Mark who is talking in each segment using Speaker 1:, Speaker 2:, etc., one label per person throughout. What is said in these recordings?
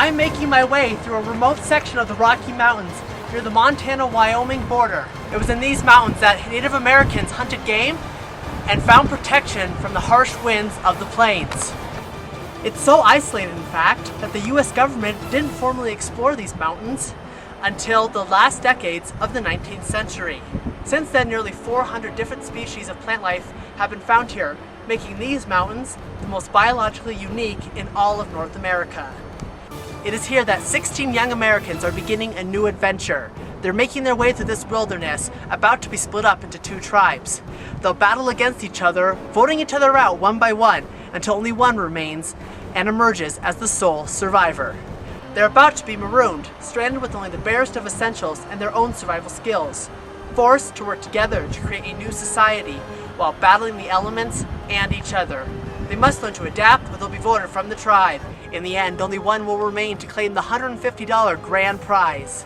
Speaker 1: I'm making my way through a remote section of the Rocky Mountains near the Montana-Wyoming border. It was in these mountains that Native Americans hunted game and found protection from the harsh winds of the plains. It's so isolated, in fact, that the US government didn't formally explore these mountains until the last decades of the 19th century. Since then, nearly 400 different species of plant life have been found here, making these mountains the most biologically unique in all of North America. It is here that 16 young Americans are beginning a new adventure. They're making their way through this wilderness, about to be split up into two tribes. They'll battle against each other, voting each other out one by one, until only one remains and emerges as the sole survivor. They're about to be marooned, stranded with only the barest of essentials and their own survival skills, forced to work together to create a new society while battling the elements and each other. They must learn to adapt or they'll be voted from the tribe. In the end, only one will remain to claim the $150 grand prize.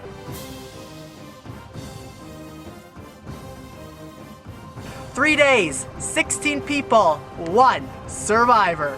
Speaker 1: Three days, 16 people, one survivor.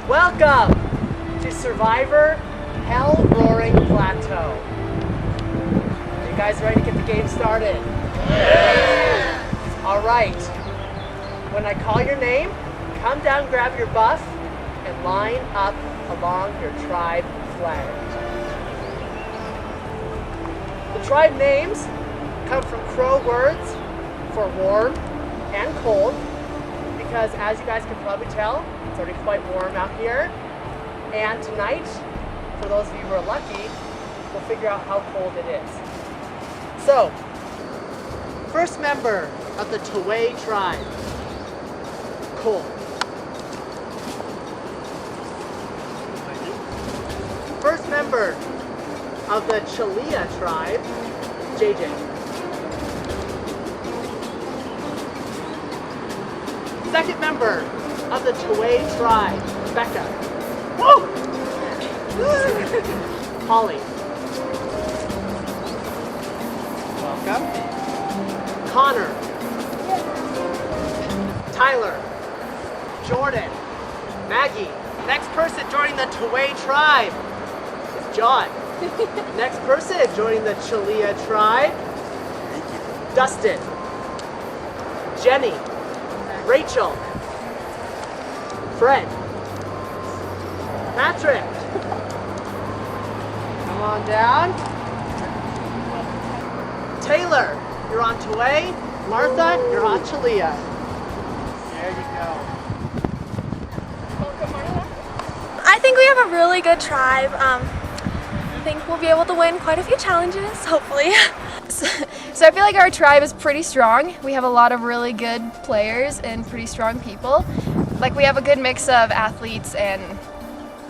Speaker 1: Welcome to Survivor Hellroaring Plateau. Are you guys ready to get the game started? Yeah! Alright. When I call your name, come down, grab your buff, and line up along your tribe flag. The tribe names come from Crow words for warm and cold, because as you guys can probably tell, it's already quite warm out here. And tonight, for those of you who are lucky, we'll figure out how cold it is. So, first member of the Castaways tribe, cold. First member of the Castaways tribe, JJ. Second member of the Castaways tribe, Becca. Woo! Holly. Welcome. Connor. Tyler. Jordan. Maggie. Next person joining the Castaways tribe is John. Next person joining the Castaways tribe, Dustin. Jenny. Rachel. Fred. Patrick. Come on down. Taylor, you're on Castaways. Martha, you're on Chalia. There you go.
Speaker 2: I think we have a really good tribe. I think we'll be able to win quite a few challenges, hopefully.
Speaker 3: So I feel like our tribe is pretty strong. We have a lot of really good players and pretty strong people. Like we have a good mix of athletes and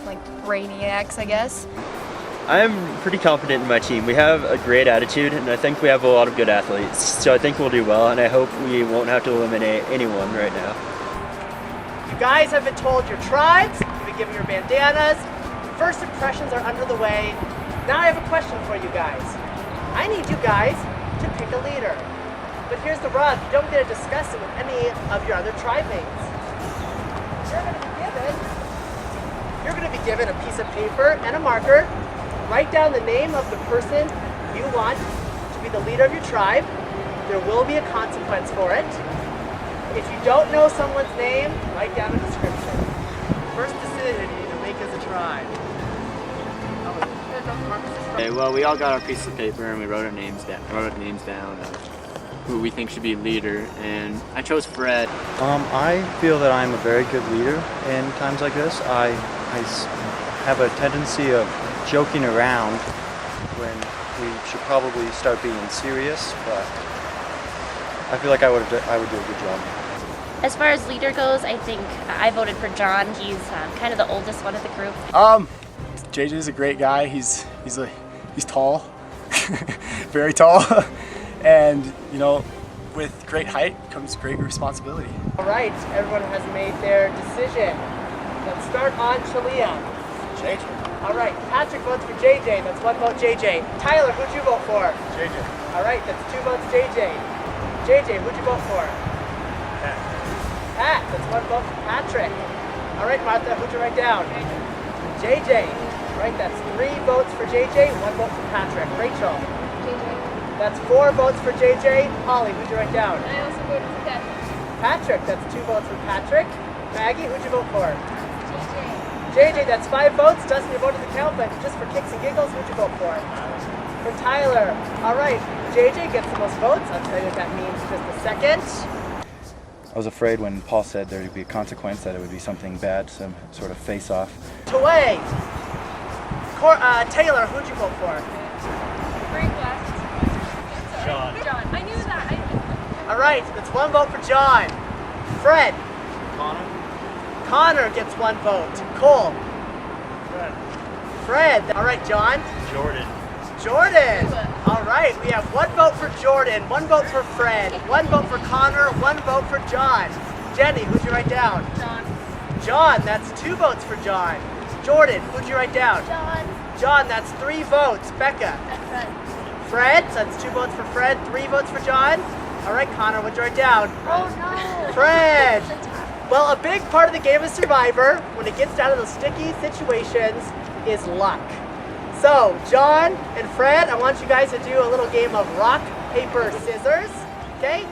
Speaker 3: like brainiacs, I guess.
Speaker 4: I'm pretty confident in my team. We have a great attitude and I think we have a lot of good athletes. So I think we'll do well and I hope we won't have to eliminate anyone right now.
Speaker 1: You guys have been told your tribes, you've been given your bandanas, first impressions are under the way. Now I have a question for you guys. I need you guys to pick a leader. But here's the rub, you don't get to discuss it with any of your other tribe mates. You're You're going to be given a piece of paper and a marker. Write down the name of the person you want to be the leader of your tribe. There will be a consequence for it. If you don't know someone's name, write down a description. First decision you need to make as a tribe.
Speaker 5: Okay, well, we all got our piece of paper and we wrote our names down. Of who we think should be leader, and I chose Fred.
Speaker 6: I feel that I'm a very good leader in times like this. I have a tendency of joking around when we should probably start being serious, but I feel like I would do a good job.
Speaker 7: As far as leader goes, I think I voted for John. He's kind of the oldest one of the group.
Speaker 8: JJ's a great guy. He's tall, very tall, and you know, with great height comes great responsibility.
Speaker 1: All right, everyone has made their decision. Let's start on Shalia.
Speaker 8: JJ.
Speaker 1: All right, Patrick votes for JJ. That's 1 vote JJ. Tyler, who'd you vote for?
Speaker 8: JJ.
Speaker 1: All right, that's 2 votes JJ. JJ, who'd you vote for? Pat, that's 1 vote for Patrick. All right, Martha, who'd you write down? JJ. Right, that's 3 votes for JJ, 1 vote for Patrick. Rachel.
Speaker 2: JJ.
Speaker 1: That's 4 votes for JJ. Holly, who'd you write down?
Speaker 2: I also voted for Dad.
Speaker 1: Patrick, that's 2 votes for Patrick. Maggie, who'd you vote for?
Speaker 2: JJ.
Speaker 1: JJ, that's 5 votes. Dustin, you voted the count, but just for kicks and giggles, who'd you vote for? For Tyler. All right, JJ gets the most votes. I'll tell you what that means in just a second.
Speaker 6: I was afraid when Paul said there would be a consequence, that it would be something bad, some sort of face-off.
Speaker 1: Taway. Taylor, who'd you vote for?
Speaker 2: Green glasses. John. I knew that.
Speaker 1: All right, that's 1 vote for John. Fred. Connor gets 1 vote. Cole. Fred. All right, John.
Speaker 4: Jordan.
Speaker 1: All right, we have 1 vote for Jordan, 1 vote for Fred, 1 vote for Connor, 1 vote for John. Jenny, who'd you write down? John, that's 2 votes for John. Jordan, who'd you write down? John, that's 3 votes. Becca? Fred, so that's 2 votes for Fred, 3 votes for John. All right, Connor, what'd you write down?
Speaker 2: Oh no.
Speaker 1: Fred! Well, a big part of the game of Survivor, when it gets down to those sticky situations, is luck. So, John and Fred, I want you guys to do a little game of rock, paper, scissors, okay?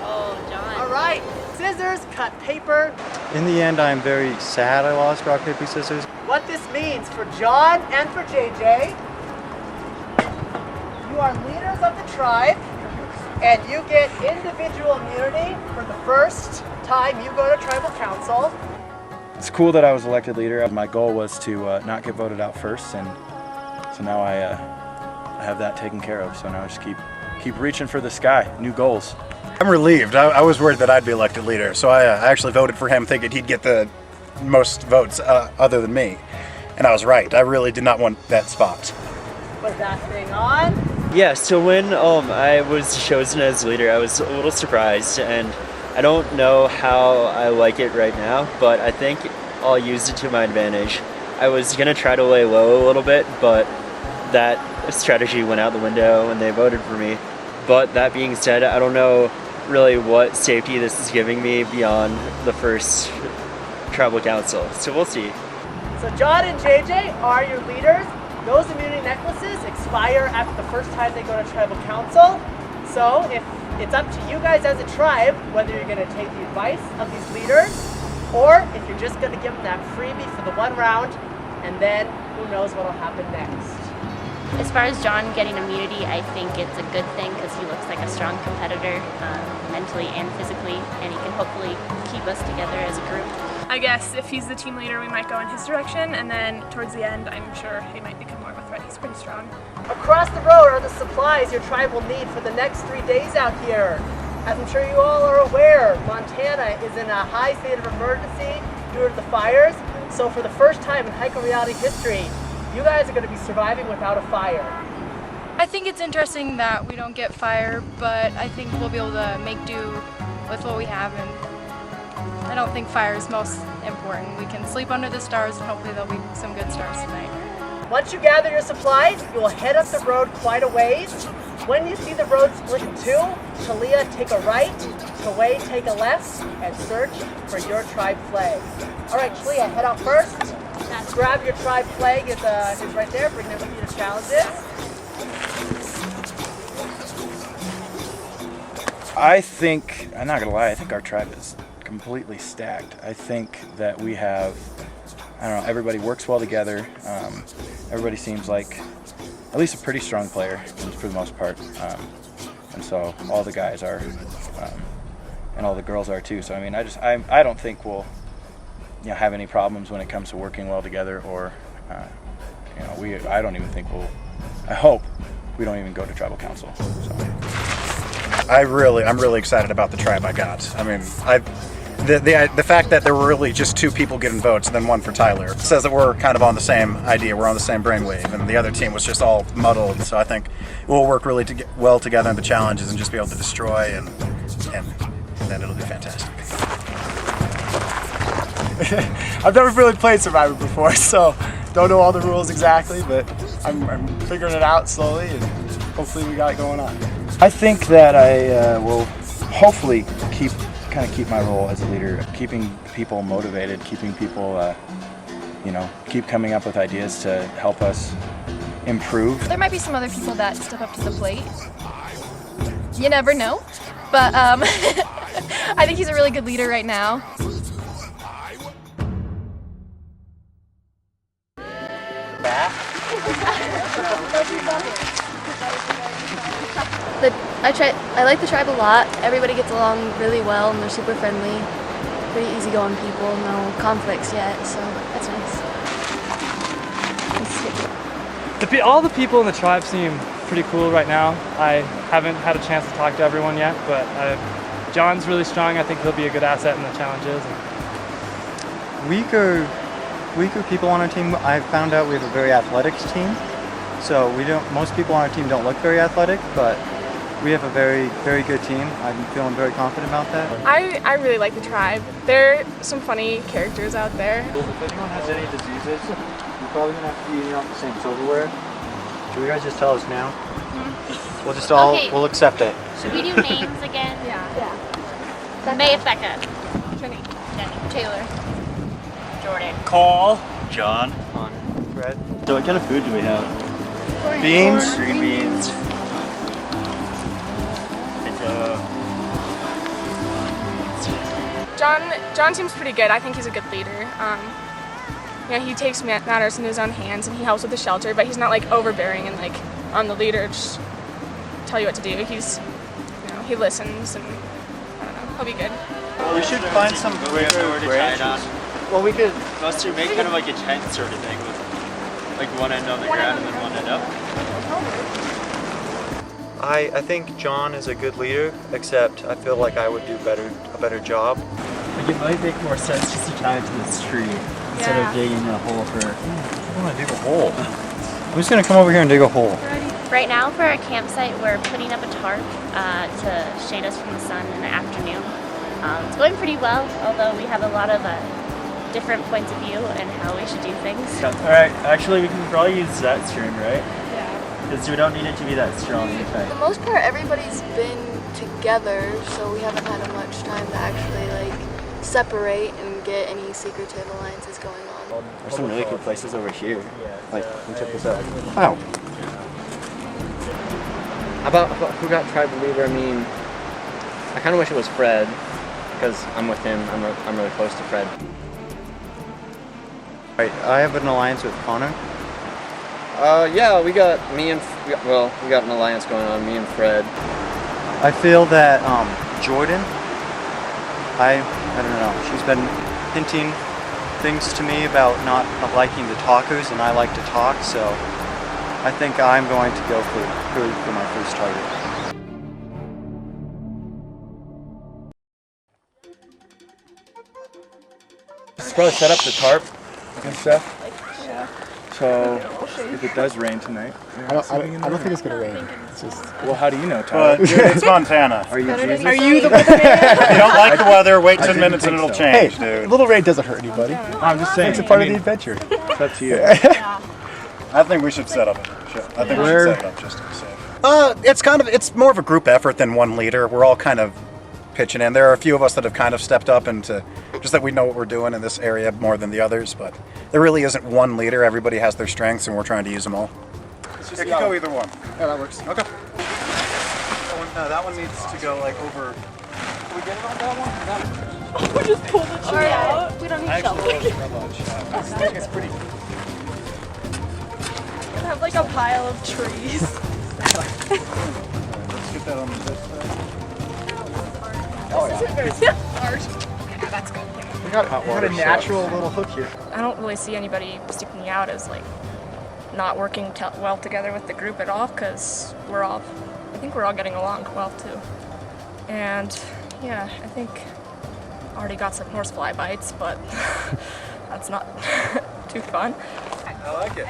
Speaker 7: Oh, John.
Speaker 1: All right, scissors, cut paper.
Speaker 6: In the end, I'm very sad I lost rock, paper, scissors.
Speaker 1: What this means for John and for JJ, you are leaders of the tribe, and you get individual immunity for the first time you go to tribal council.
Speaker 6: It's cool that I was elected leader. My goal was to not get voted out first, and so now I have that taken care of. So now I just keep reaching for the sky, new goals.
Speaker 9: I'm relieved. I was worried that I'd be elected leader, so I actually voted for him thinking he'd get the most votes other than me. And I was right. I really did not want that spot.
Speaker 1: Put that thing on.
Speaker 4: Yeah, so when I was chosen as leader, I was a little surprised, and I don't know how I like it right now, but I think I'll use it to my advantage. I was gonna try to lay low a little bit, but that strategy went out the window when they voted for me. But that being said, I don't know really what safety this is giving me beyond the first tribal council, so we'll see.
Speaker 1: So John and JJ are your leaders. Those immunity necklaces expire after the first time they go to tribal council. So if it's up to you guys as a tribe whether you're going to take the advice of these leaders or if you're just going to give them that freebie for the 1 round, and then who knows what will happen next.
Speaker 7: As far as John getting immunity, I think it's a good thing because he looks like a strong competitor, mentally and physically, and he can hopefully keep us together as a group.
Speaker 2: I guess if he's the team leader, we might go in his direction, and then towards the end, I'm sure he might become more of a threat. He's pretty strong.
Speaker 1: Across the road are the supplies your tribe will need for the next 3 days out here. As I'm sure you all are aware, Montana is in a high state of emergency due to the fires. So for the first time in Heiko reality history, you guys are going to be surviving without a fire.
Speaker 3: I think it's interesting that we don't get fire, but I think we'll be able to make do with what we have, and I don't think fire is most important. We can sleep under the stars, and hopefully there'll be some good stars tonight.
Speaker 1: Once you gather your supplies, you will head up the road quite a ways. When you see the road split in two, Shalia, take a right, Taway, take a left, and search for your tribe flag. All right, Shalia, head out first. Grab your tribe flag, it's right there, bring it with you to challenges.
Speaker 6: I think, I'm not gonna lie, I think our tribe is completely stacked. I think that we have, I don't know, everybody works well together. Everybody seems like at least a pretty strong player for the most part. And so all the guys are, and all the girls are too. So I mean, I don't think we'll, have any problems when it comes to working well together, or, I don't even think I hope we don't even go to tribal council. So.
Speaker 9: I'm really excited about the tribe I got. I mean, the fact that there were really just 2 people getting votes and then 1 for Tyler says that we're kind of on the same idea. We're on the same brainwave, and the other team was just all muddled. So I think we'll work really well together in the challenges and just be able to destroy, and then it'll be fantastic.
Speaker 8: I've never really played Survivor before, so don't know all the rules exactly, but I'm figuring it out slowly, and hopefully we got it going on.
Speaker 6: I think that I will hopefully keep my role as a leader, keeping people motivated, keeping people, keep coming up with ideas to help us improve.
Speaker 3: There might be some other people that step up to the plate. You never know, but I think he's a really good leader right now.
Speaker 2: I like the tribe a lot. Everybody gets along really well, and they're super friendly. Pretty easygoing people, no conflicts yet, so that's nice.
Speaker 10: All the people in the tribe seem pretty cool right now. I haven't had a chance to talk to everyone yet, but John's really strong. I think he'll be a good asset in the challenges.
Speaker 6: Weaker people on our team. I found out we have a very athletic team, so most people on our team don't look very athletic, but we have a very, very good team. I'm feeling very confident about that.
Speaker 2: I really like the tribe. There are some funny characters out there.
Speaker 6: If anyone has any diseases, you're probably gonna have to be eating off the same silverware. Should you guys just tell us now? Mm-hmm. We'll just we'll accept it.
Speaker 7: Should we do names again?
Speaker 2: Yeah.
Speaker 7: May, Becca.
Speaker 2: Jenny.
Speaker 7: Taylor. Jordan.
Speaker 8: Call.
Speaker 4: John.
Speaker 6: Fred.
Speaker 4: So what kind of food do we have?
Speaker 6: Beans.
Speaker 4: Green beans.
Speaker 2: John seems pretty good. I think he's a good leader. He takes matters in his own hands, and he helps with the shelter, but he's not like overbearing and like on the leader just tell you what to do. He listens, and I don't know, he'll be good.
Speaker 6: We should find some branches.
Speaker 4: Well, we could make kind of like a tent sort of thing with like one end on the ground and then one end up.
Speaker 6: I think John is a good leader, except I feel like I would do a better job.
Speaker 4: Like it might make more sense just to tie it to this tree instead of digging a hole for.
Speaker 6: I want to dig a hole. Who's gonna come over here and dig a hole?
Speaker 7: Right now for our campsite, we're putting up a tarp to shade us from the sun in the afternoon. It's going pretty well, although we have a lot of different points of view and how we should do things.
Speaker 4: Alright, actually we can probably use that string, right? Because we don't need it to be that strong.
Speaker 2: For the most part, everybody's been together, so we haven't had much time to actually separate and get any secretive alliances going on.
Speaker 4: There's some really cool places over here. Like, check this out.
Speaker 6: Wow.
Speaker 5: About who got tribe leader? I mean, I kind of wish it was Fred, because I'm with him. I'm really close to Fred.
Speaker 6: Right, I have an alliance with Connor.
Speaker 5: Yeah, we got we got an alliance going on, me and Fred.
Speaker 6: I feel that Jordan, I don't know, she's been hinting things to me about not liking the talkers, and I like to talk, so I think I'm going to go for my first target.
Speaker 10: Let's probably set up the tarp and stuff. So if it does rain tonight,
Speaker 8: I don't think it's gonna rain. It's just.
Speaker 10: well, how do you know, Tyler?
Speaker 9: Dude, it's Montana.
Speaker 10: Are you Jesus?
Speaker 2: Are you the weatherman?
Speaker 9: If you don't like the weather, wait 10 minutes and it'll change,
Speaker 8: Hey,
Speaker 9: dude.
Speaker 8: little rain doesn't hurt anybody.
Speaker 10: I'm just saying.
Speaker 8: It's a part of the adventure.
Speaker 10: It's up to you.
Speaker 9: I think we should set up. I think we should set it up just to be safe. It's more of a group effort than one leader. We're all kind of pitching in. There are a few of us that have kind of stepped up into just that we know what we're doing in this area more than the others, but there really isn't one leader. Everybody has their strengths, and we're trying to use them all.
Speaker 8: It's
Speaker 9: You
Speaker 8: just
Speaker 9: can go either one.
Speaker 8: Yeah, that works.
Speaker 9: Okay. That one needs to go like over. Can we get it on that one?
Speaker 2: We just pulled the tree out.
Speaker 3: We don't need
Speaker 9: Actually,
Speaker 3: shelter.
Speaker 9: I think it's pretty.
Speaker 2: We have like a pile of trees.
Speaker 9: Let's get that on this side.
Speaker 2: Yeah, that's good.
Speaker 8: We got a natural little hook here.
Speaker 2: I don't really see anybody sticking out as like not working well together with the group at all, because I think we're all getting along well too. And yeah, I think I already got some horsefly bites, but that's not too fun.
Speaker 9: I like it.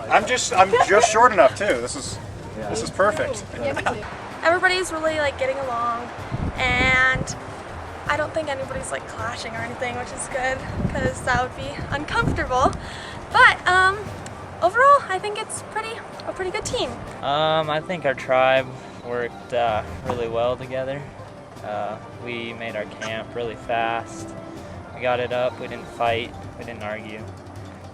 Speaker 9: I'm just short enough too. This is perfect.
Speaker 11: Everybody's really like getting along, and I don't think anybody's like clashing or anything, which is good because that would be uncomfortable. But overall, I think it's a pretty good team.
Speaker 12: I think our tribe worked really well together. We made our camp really fast. We got it up. We didn't fight. We didn't argue.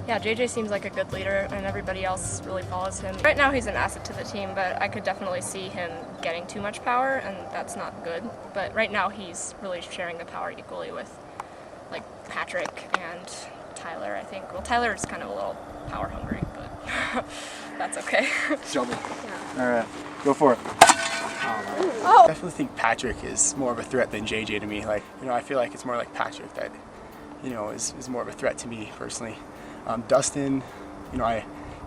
Speaker 2: Yeah, JJ seems like a good leader, and everybody else really follows him. Right now he's an asset to the team, but I could definitely see him getting too much power, and that's not good. But right now he's really sharing the power equally with like Patrick and Tyler, I think. Well, Tyler's kind of a little power hungry, but that's okay.
Speaker 8: Show me.
Speaker 2: Yeah.
Speaker 8: All right, go for it. I definitely think Patrick is more of a threat than JJ to me. Like, I feel like it's more like Patrick that, is more of a threat to me personally. Dustin,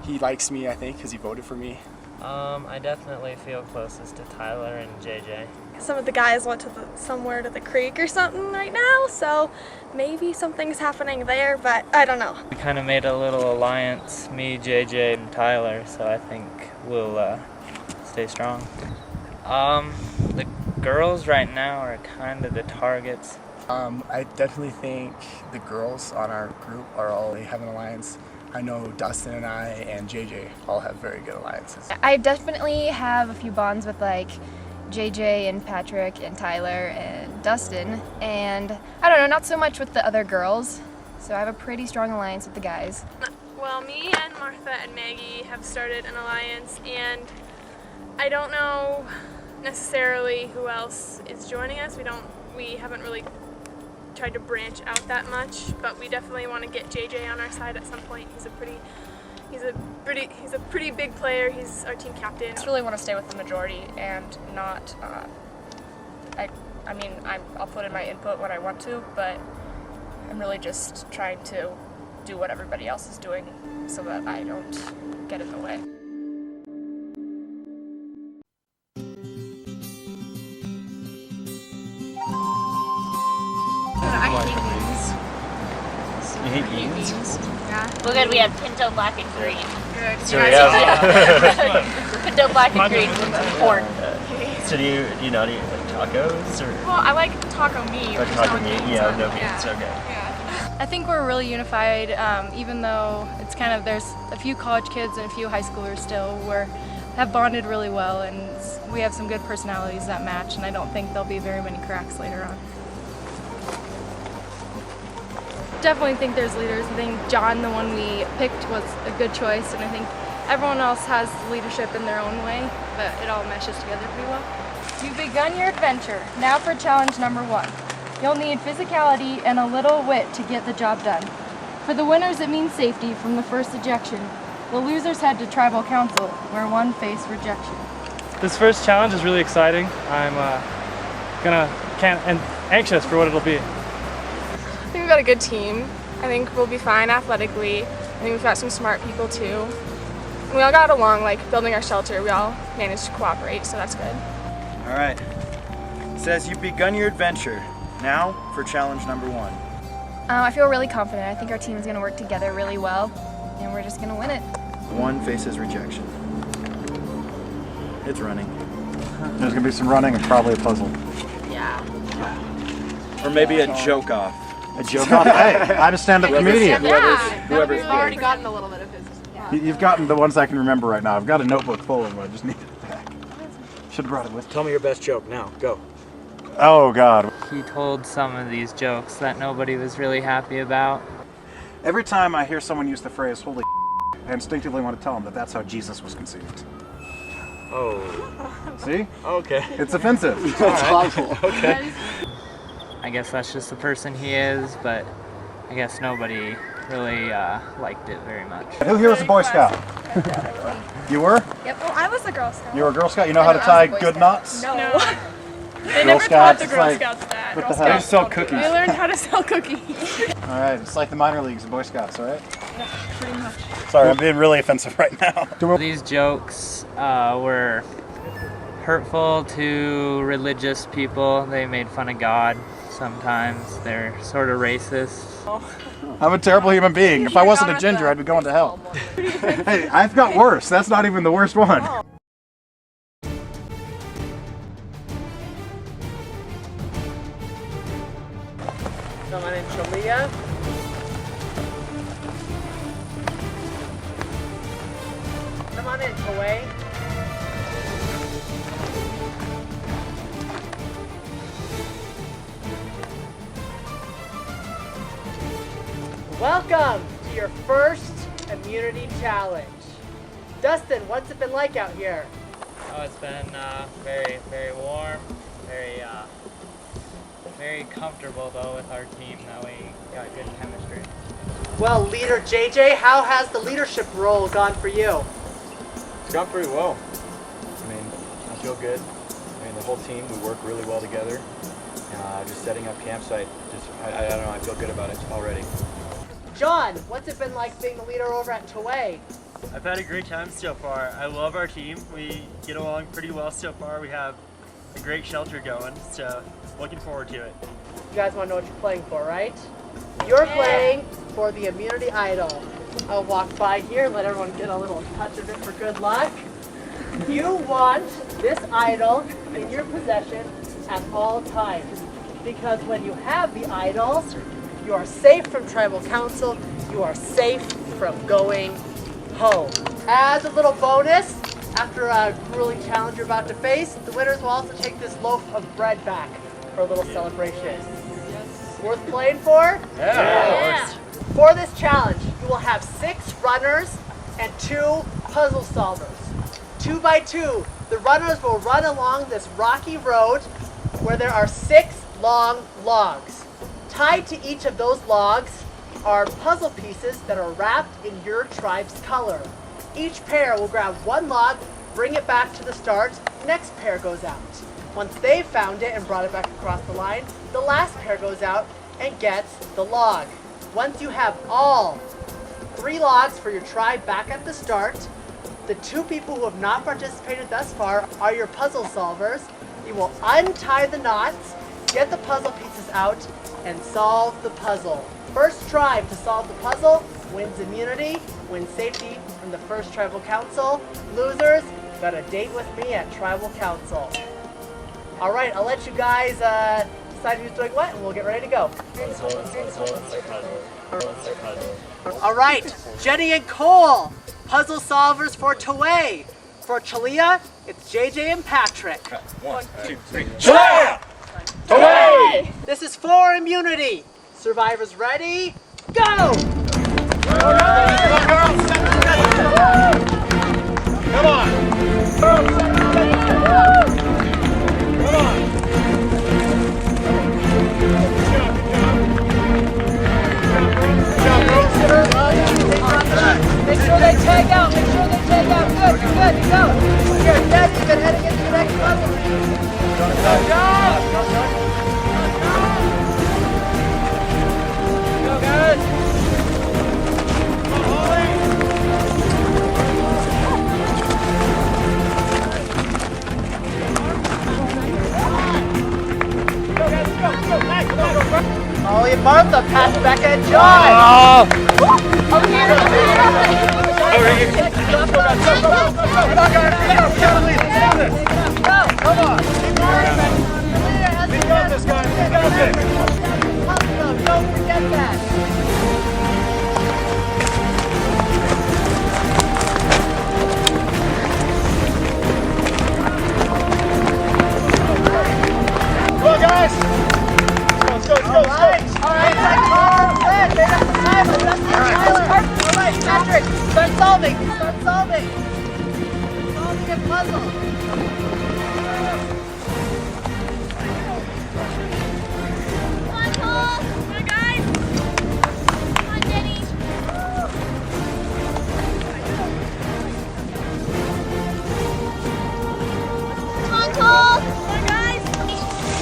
Speaker 8: he likes me, I think, because he voted for me.
Speaker 12: I definitely feel closest to Tyler and JJ.
Speaker 11: Some of the guys went somewhere to the creek or something right now, so maybe something's happening there, but I don't know.
Speaker 12: We kind of made a little alliance, me, JJ, and Tyler, so I think we'll stay strong. The girls right now are kind of the targets.
Speaker 8: I definitely think the girls on our group they have an alliance. I know Dustin and I and JJ all have very good alliances.
Speaker 3: I definitely have a few bonds with like JJ and Patrick and Tyler and Dustin, and I don't know, not so much with the other girls. So I have a pretty strong alliance with the guys.
Speaker 11: Well, me and Martha and Maggie have started an alliance, and I don't know necessarily who else is joining us. We haven't really tried to branch out that much, but we definitely want to get JJ on our side at some point. He's a pretty big player. He's our team captain.
Speaker 2: I just really want to stay with the majority and not. I'll put in my input when I want to, but I'm really just trying to do what everybody else is doing so that I don't get in the way.
Speaker 7: I hate beans.
Speaker 4: You hate beans?
Speaker 7: Yeah. Well, good. We have pinto black and green.
Speaker 4: Good. So we have
Speaker 7: pinto black and green with corn.
Speaker 4: So do you not eat like tacos or?
Speaker 2: Well, I like taco meat.
Speaker 4: Or taco meat? Yeah, no beans. Okay.
Speaker 2: Yeah.
Speaker 13: I think we're really unified, even though it's kind of there's a few college kids and a few high schoolers still. Have bonded really well, and we have some good personalities that match. And I don't think there'll be very many cracks later on. Definitely think there's leaders. I think John, the one we picked, was a good choice, and I think everyone else has leadership in their own way, but it all meshes together pretty well. You've begun your adventure. Now for challenge number 1. You'll need physicality and a little wit to get the job done. For the winners, it means safety from the first ejection. The losers head to tribal council, where one face rejection.
Speaker 10: This first challenge is really exciting. I'm anxious for what it'll be.
Speaker 2: I think we've got a good team. I think we'll be fine athletically. I think we've got some smart people too. And we all got along, like building our shelter. We all managed to cooperate, so that's good.
Speaker 14: All right. It says you've begun your adventure. Now for challenge number 1.
Speaker 3: I feel really confident. I think our team is going to work together really well, and we're just going to win it.
Speaker 14: One faces rejection. It's running.
Speaker 9: There's gonna be some running and probably a puzzle.
Speaker 2: Yeah.
Speaker 14: Or maybe a joke off.
Speaker 9: A joke off? Hey, I'm a stand-up comedian.
Speaker 14: Whoever's
Speaker 2: already gotten a little bit of his.
Speaker 9: You've gotten the ones I can remember right now. I've got a notebook full of them. I just need it back. Should have brought it with.
Speaker 14: Tell me your best joke now. Go.
Speaker 9: Oh God.
Speaker 12: He told some of these jokes that nobody was really happy about.
Speaker 9: Every time I hear someone use the phrase "holy," I instinctively want to tell them that that's how Jesus was conceived.
Speaker 14: Oh.
Speaker 9: See?
Speaker 14: Okay.
Speaker 9: It's offensive.
Speaker 14: That's awful. Okay.
Speaker 12: I guess that's just the person he is, but I guess nobody really liked it very much.
Speaker 9: Who here was a Boy Scout? You were?
Speaker 3: Yep. Oh, I was a Girl Scout.
Speaker 9: You were a Girl Scout? You know how to tie good knots?
Speaker 3: No.
Speaker 11: They
Speaker 9: Girl
Speaker 11: never taught
Speaker 9: Scouts,
Speaker 11: the
Speaker 9: it's
Speaker 11: Girl
Speaker 9: like-
Speaker 11: Scouts that.
Speaker 9: what
Speaker 11: Girl
Speaker 9: the heck?
Speaker 11: Scouts
Speaker 9: Sell cookies.
Speaker 11: They learned how to sell cookies.
Speaker 9: All right, it's like the minor leagues of Boy Scouts, all right?
Speaker 11: Yeah, pretty much.
Speaker 9: Sorry, I'm being really offensive right now.
Speaker 12: These jokes were hurtful to religious people. They made fun of God sometimes. They're sort of racist.
Speaker 9: I'm a terrible human being. If I wasn't a ginger, I'd be going to hell. Hey, I've got worse. That's not even the worst one.
Speaker 1: Someone in Shalia. Come on in, Kuwait. Welcome to your first immunity challenge. Dustin, what's it been like out here?
Speaker 12: Oh, it's been very, very warm, very comfortable though with our team. That we got good chemistry.
Speaker 1: Well, leader JJ, how has the leadership role gone for you?
Speaker 14: It's gone pretty well. I mean, I feel good. I mean, the whole team, we work really well together. Just setting up campsite, I don't know, I feel good about it already.
Speaker 1: John, what's it been like being the leader over at Taway?
Speaker 4: I've had a great time so far. I love our team. We get along pretty well so far. We have a great shelter going, so looking forward to it.
Speaker 1: You guys want to know what you're playing for, right? You're playing for the immunity idol. I'll walk by here and let everyone get a little touch of it for good luck. You want this idol in your possession at all times, because when you have the idol, you are safe from tribal council, you are safe from going home. As a little bonus, after a grueling challenge you're about to face, the winners will also take this loaf of bread back for a little celebration. Worth playing for?
Speaker 14: Yeah.
Speaker 1: For this challenge, you will have 6 runners and 2 puzzle solvers. 2 by 2, the runners will run along this rocky road where there are 6 long logs. Tied to each of those logs are puzzle pieces that are wrapped in your tribe's color. Each pair will grab 1 log, bring it back to the start, next pair goes out. Once they've found it and brought it back across the line, the last pair goes out and gets the log. Once you have all 3 logs for your tribe back at the start, the 2 people who have not participated thus far are your puzzle solvers. You will untie the knots, get the puzzle pieces out, and solve the puzzle. First tribe to solve the puzzle wins immunity, wins safety from the first tribal council. Losers got a date with me at tribal council. All right, I'll let you guys decide who's doing what, and we'll get ready to go. All right, Jenny and Cole, puzzle solvers for Taway. For Chalia, it's JJ and Patrick.
Speaker 14: 1, 2, 3.
Speaker 1: Chalia! Taway! This is for immunity. Survivors ready? Go!
Speaker 14: Come on!
Speaker 1: Make sure they tag out. Make sure they tag out. Good. You're good. You go. You're dead. You've been heading into the next puzzle. Go, guys. Ollie and Martha, pass Becca and John. Don't forget that. Start solving! Start solving! Solving a puzzle!
Speaker 7: Come on, Cole! Come on, guys! Come on, Jenny! Come on, Cole! Come on, guys!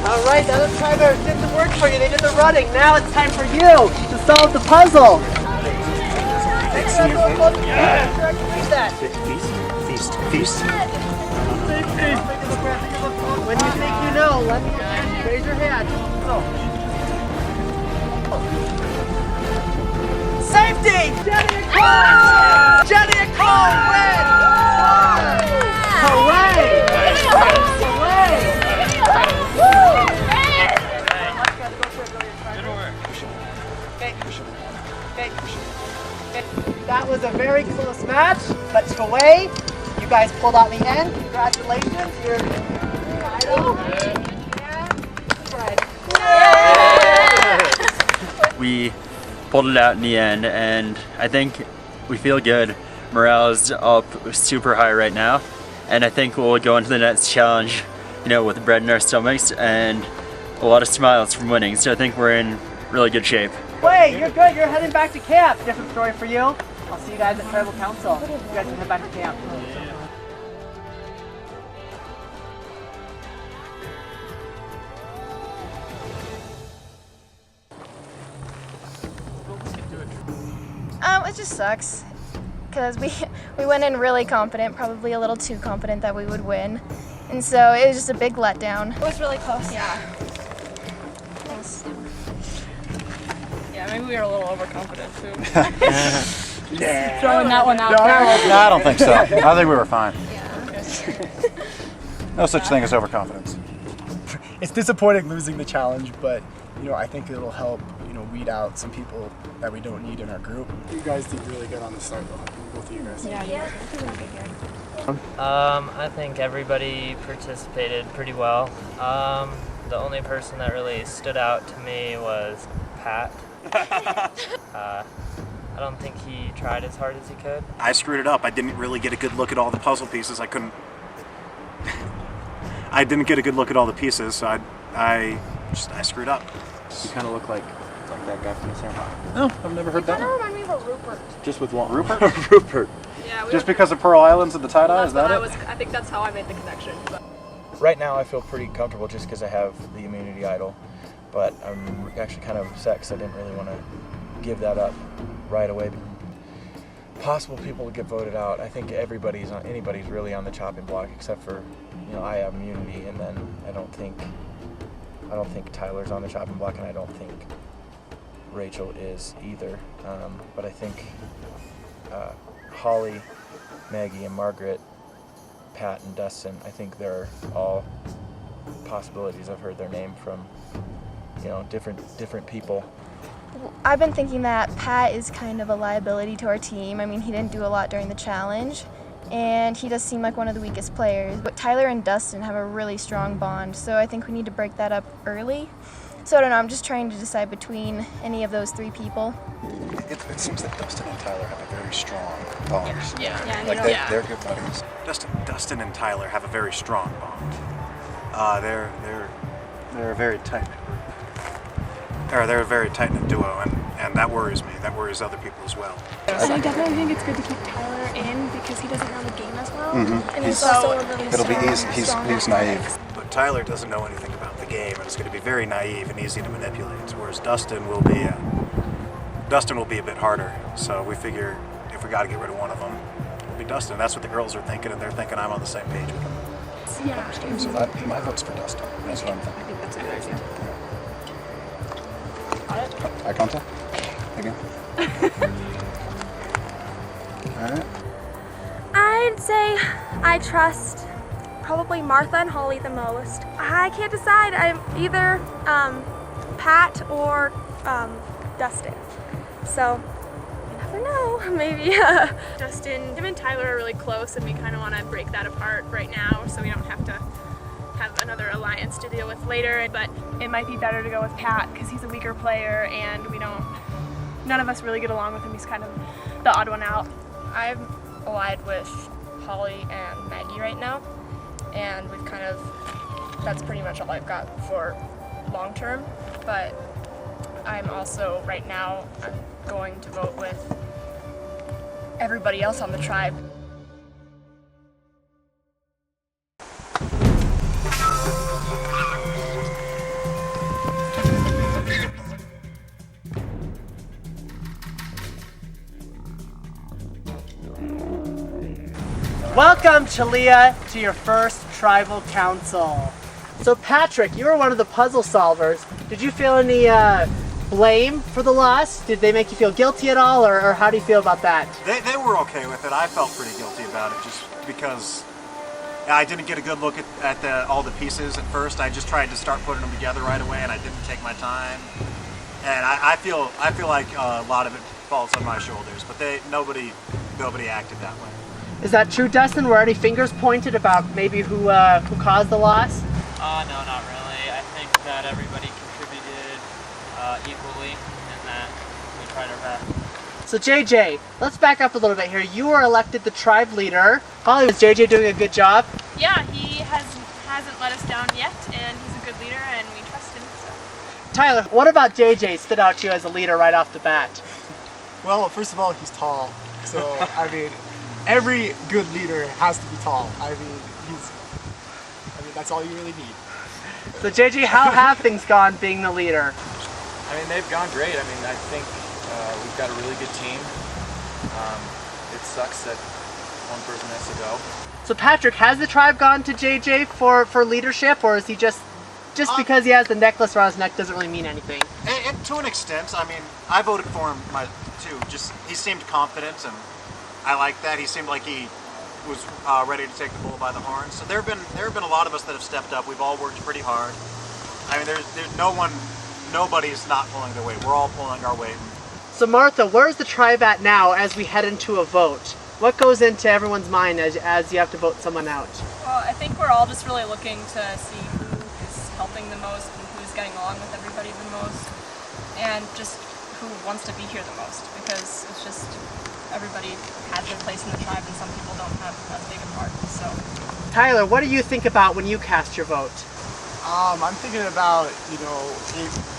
Speaker 1: All right, the other timers did the work for you. They did the running. Now it's time for you to solve the puzzle.
Speaker 9: Feast. Feast.
Speaker 1: When you think you know, let me raise your hand. Go. Safety! Jenny and Cole! Jenny and Cole win! Hooray! That was a very close match, but Taway, you guys pulled out the end. Congratulations, you're idol.
Speaker 4: We pulled it out in the end, and I think we feel good. Morale is up super high right now, and I think we'll go into the next challenge, you know, with bread in our stomachs and a lot of smiles from winning. So I think we're in really good shape.
Speaker 1: Wait, you're good. You're heading back to camp. Different story for you. I'll see you guys at Tribal Council. You guys can head back to camp.
Speaker 3: It just sucks because we went in really confident, probably a little too confident that we would win, and so it was just a big letdown.
Speaker 13: It was really close.
Speaker 2: Yeah. Yeah, maybe we were a little overconfident too. Throwing that one out there.
Speaker 9: No, I don't think so. I think we were fine. No such thing as overconfidence.
Speaker 8: It's disappointing losing the challenge, but you know, I think it'll help, you know, weed out some people that we don't need in our group. You guys did really good on the start though, both of you guys.
Speaker 2: Yeah.
Speaker 12: I think everybody participated pretty well. The only person that really stood out to me was Pat. I don't think he tried as hard as he could.
Speaker 9: I screwed it up. I didn't really get a good look at all the puzzle pieces. I couldn't. I didn't get a good look at all the pieces, so I screwed up.
Speaker 14: You kind of look like that guy from the same.
Speaker 9: No, I've never heard that.
Speaker 2: Kind of remind me of a Rupert.
Speaker 14: Just with one.
Speaker 9: Rupert?
Speaker 14: Rupert.
Speaker 2: Yeah.
Speaker 9: Just because of Pearl Islands and the tie-dye, is that it?
Speaker 2: I think that's how I made the connection. But.
Speaker 14: Right now I feel pretty comfortable just because I have the immunity idol, but I'm actually kind of upset because I didn't really want to give that up right away. Possible people to get voted out. I think anybody's really on the chopping block except for, you know, I have immunity, and then I don't think Tyler's on the chopping block, and I don't think Rachel is either. But I think Holly, Maggie, and Margaret, Pat, and Dustin, I think they're all possibilities. I've heard their name from, you know, different people.
Speaker 3: I've been thinking that Pat is kind of a liability to our team. I mean, he didn't do a lot during the challenge, and he does seem like one of the weakest players. But Tyler and Dustin have a really strong bond, so I think we need to break that up early. So I don't know, I'm just trying to decide between any of those three people.
Speaker 9: It seems that Dustin and Tyler have a very strong bond.
Speaker 2: Yeah.
Speaker 9: Like they're good buddies. Dustin and Tyler have a very strong bond. They're a very tight group. They're a very tight-knit duo, and that worries me. That worries other people as well.
Speaker 11: So I definitely think it's good to keep Tyler in because he doesn't know the game as well.
Speaker 9: Mm-hmm.
Speaker 11: And he's also a really
Speaker 9: It'll be easy.
Speaker 11: strong
Speaker 9: He's naive.
Speaker 11: athletics.
Speaker 9: But Tyler doesn't know anything about the game, and it's going to be very naive and easy to manipulate. Whereas Dustin will be a bit harder. So we figure if we got to get rid of one of them, it'll be Dustin. That's what the girls are thinking, and they're thinking I'm on the same page with them.
Speaker 11: Yeah.
Speaker 9: So my vote's for Dustin. That's what I'm thinking.
Speaker 2: I think that's a good idea.
Speaker 9: Eye contact? Again? Alright.
Speaker 15: I'd say I trust probably Martha and Holly the most. I can't decide. I'm either Pat or Dustin. So, you never know. Maybe.
Speaker 11: Dustin, him and Tyler are really close, and we kind of want to break that apart right now so we don't have to have another alliance to deal with later. But it might be better to go with Pat because he's a weaker player, and none of us really get along with him. He's kind of the odd one out.
Speaker 2: I'm allied with Holly and Maggie right now, and we've kind of, that's pretty much all I've got for long term, but I'm also, right now, I'm going to vote with everybody else on the tribe.
Speaker 1: Welcome, Chalia, to your first tribal council. So Patrick, you were one of the puzzle solvers. Did you feel any blame for the loss? Did they make you feel guilty at all, or how do you feel about that?
Speaker 9: They were okay with it. I felt pretty guilty about it just because I didn't get a good look at all the pieces at first. I just tried to start putting them together right away, and I didn't take my time. And I feel like a lot of it falls on my shoulders, but nobody acted that way.
Speaker 1: Is that true, Dustin? Were any fingers pointed about maybe who caused the loss?
Speaker 12: No, not really. I think that everybody contributed equally and that we tried our best.
Speaker 1: So JJ, let's back up a little bit here. You were elected the tribe leader. Holly, was JJ doing a good job?
Speaker 11: Yeah, he hasn't let us down yet, and he's a good leader, and we trust him. So.
Speaker 1: Tyler, what about JJ stood out to you as a leader right off the bat?
Speaker 8: Well, first of all, he's tall. So, I mean, every good leader has to be tall. I mean, that's all you really need.
Speaker 1: So JJ, how have things gone being the leader?
Speaker 14: I mean, they've gone great. I mean, I think we've got a really good team. It sucks that one person has to go.
Speaker 1: So Patrick, has the tribe gone to JJ for leadership, or is he just because he has the necklace around his neck doesn't really mean anything?
Speaker 9: And to an extent, I mean, I voted for him too. Just he seemed confident, and I like that. He seemed like he was ready to take the bull by the horns. So there have been a lot of us that have stepped up. We've all worked pretty hard. I mean, there's nobody's not pulling their weight. We're all pulling our weight.
Speaker 1: So Martha, where's the tribe at now as we head into a vote? What goes into everyone's mind as you have to vote someone out?
Speaker 2: Well, I think we're all just really looking to see who is helping the most and who's getting along with everybody the most, and just who wants to be here the most, because it's just everybody has their place in the tribe and some people don't have as big a part. So,
Speaker 1: Tyler, what do you think about when you cast your vote?
Speaker 8: I'm thinking about,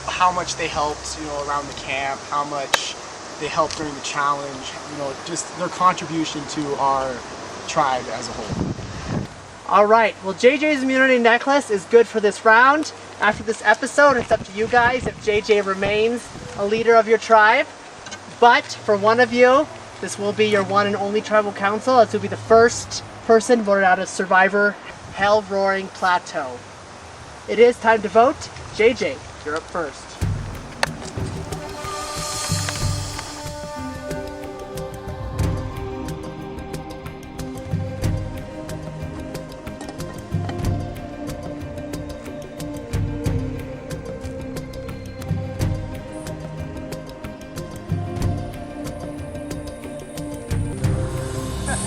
Speaker 8: how much they helped, around the camp, how much they helped during the challenge, just their contribution to our tribe as a whole.
Speaker 1: All right, well, JJ's immunity necklace is good for this round. After this episode, it's up to you guys if JJ remains a leader of your tribe. But for one of you, this will be your one and only tribal council. This will be the first person voted out of Survivor Hellroaring Plateau. It is time to vote. JJ, you're up first.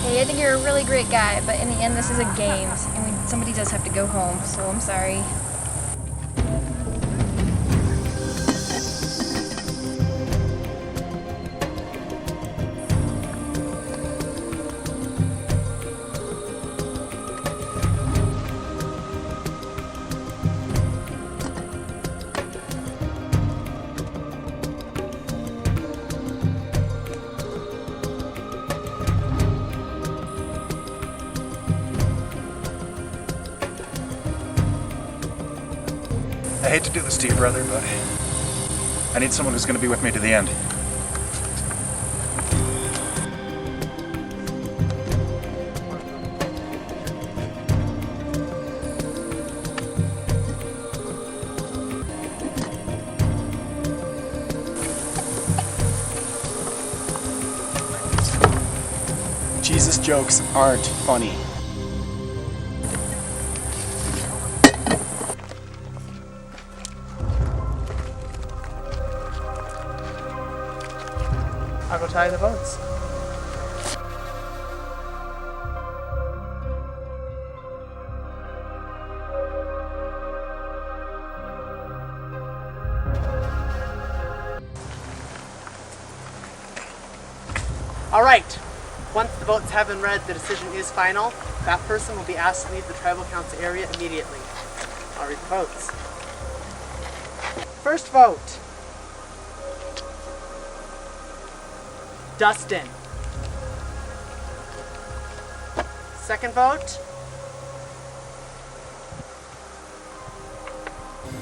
Speaker 3: Hey, I think you're a really great guy, but in the end, this is a game, and somebody does have to go home, so I'm sorry.
Speaker 9: I hate to do this to you, brother, but I need someone who's going to be with me to the end.
Speaker 8: Jesus jokes aren't funny.
Speaker 1: I'll go tally the votes. All right, Once the votes have been read, the decision is final. That person will be asked to leave the tribal council area immediately. I'll read the votes. First vote. Dustin. Second vote.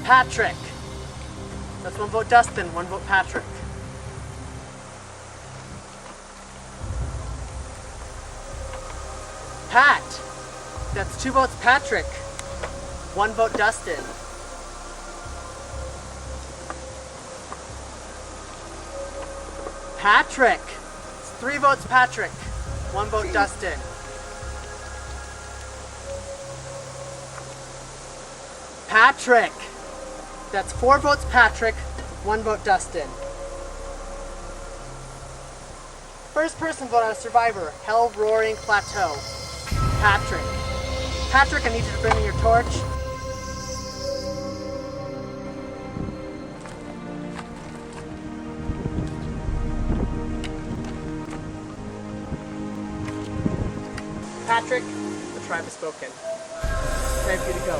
Speaker 1: Patrick. That's one vote Dustin, one vote Patrick. Pat. That's 2 votes Patrick, 1 vote Dustin. Patrick. It's 3 votes Patrick, 1 vote Dustin. Patrick. That's 4 votes Patrick, 1 vote Dustin. First person vote on Survivor, Hellroaring Plateau. Patrick. Patrick, I need you to bring me your torch. Patrick, the tribe has spoken. Time for you to go.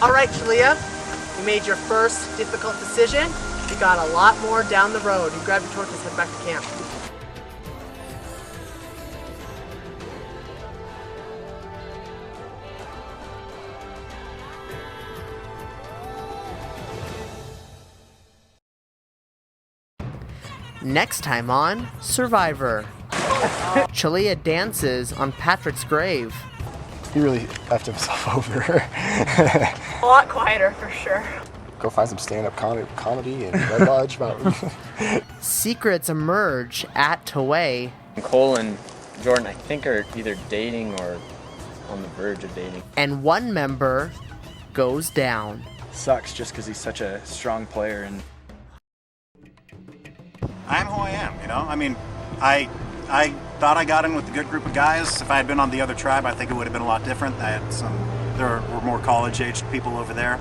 Speaker 1: Alright, Shalia, you made your first difficult decision. You got a lot more down the road. You grab your torches, head back to camp. Next time on Survivor. Shalia dances on Patrick's grave.
Speaker 8: He really effed himself over.
Speaker 2: A lot quieter for sure.
Speaker 8: Go find some stand-up comedy in Red Lodge Mountain.
Speaker 1: Secrets emerge at Taway.
Speaker 5: Cole and Jordan, I think, are either dating or on the verge of dating.
Speaker 1: And one member goes down.
Speaker 14: Sucks just because he's such a strong player. And
Speaker 9: I'm who I am, you know? I mean, I thought I got in with a good group of guys. If I had been on the other tribe, I think it would have been a lot different. There were more college-aged people over there.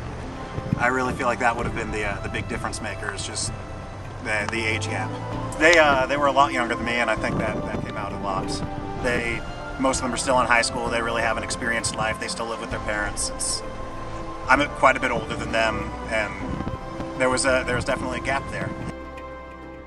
Speaker 9: I really feel like that would have been the big difference maker, is just the age gap. They were a lot younger than me, and I think that came out a lot. Most of them are still in high school. They really haven't experienced life. They still live with their parents. I'm quite a bit older than them, and there was definitely a gap there.